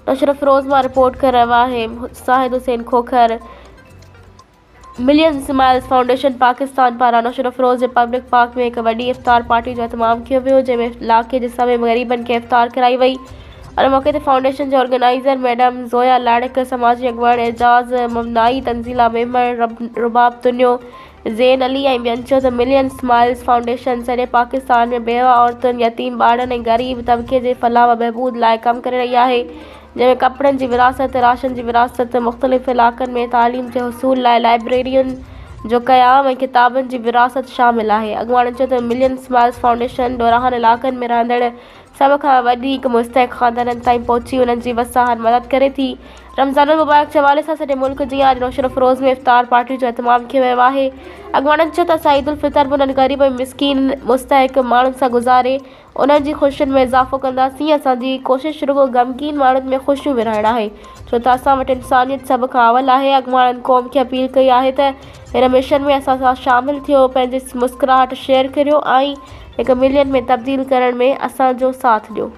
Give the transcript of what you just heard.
नशर फ़िरोज़ मां रिपोर्ट कर रहा है Shahid Hussain Khokhar. Million smiles foundation Pakistan पारां नशर फ़िरोज़ पब्लिक पार्क में एक वॾी इफ्तार पार्टी जो एहतमाम किया वियो, जंहिंमें इलाइक़े जे सभई ग़रीबनि खे इफ्तार कराई वई। उन मौक़े ते फाउंडेशन जे ऑर्गेनाइज़र मैडम ज़ोया लाड़क, समाजी अॻुवाण एजाज़ ममनाई, तंज़ीला मेमण रुबाब तुनियो, ज़ैन अली ऐं ॿियनि चयो त मिलियन स्माइल्स फाउंडेशन सॼे पाकिस्तान में बेवा औरतुनि, यतीम ॿारनि ऐं ग़रीब तबिके जे फलाह व बहबूद लाइ कमु करे रही आहे, जंहिंमें कपिड़नि जी विरासत, राशन जी विरासत, मुख़्तलिफ़ इलाइक़नि में तालीम जे हुसूल लाइ लाइब्रेरियुनि जो क़याम ऐं किताबनि जी विरासत शामिल आहे। अॻुवाणनि चयो त मिलियन स्माइल्स फाउंडेशन ॾोराहनि इलाइक़नि में रहंदड़ सभ खां वधीक मुस्तहिक़ ख़ानदाननि ताईं पहुची उन्हनि जी वसाहत मदद करे थी। रमज़ान मुबारक जे हवाले सां सॼे मुल्क जी आज नशर फ़िरोज़ में इफ्तार पार्टी जो एहतमाम कियो वियो आहे। अॻुवाणनि चयो त असां ईद उल फितर बि उन्हनि ग़रीब ऐं मिसकीन मुस्तहिक़ माण्हुनि सां गुज़ारे उन्हनि जी ख़ुशियुनि में इज़ाफ़ो कंदासीं। असांजी कोशिशि रुॻो ग़मगीन माण्हुनि में ख़ुशियूं विरहाइणु आहे, छो त असां वटि इंसानियत सभ खां अवल आहे। अॻुवाणनि क़ौम खे अपील कई आहे त हिन मिशन में असां सां शामिलु थियो, पंहिंजी मुस्कुराहट शेयर करियो ऐं 1 मिलियन में तब्दील करण में असांजो साथ ॾियो।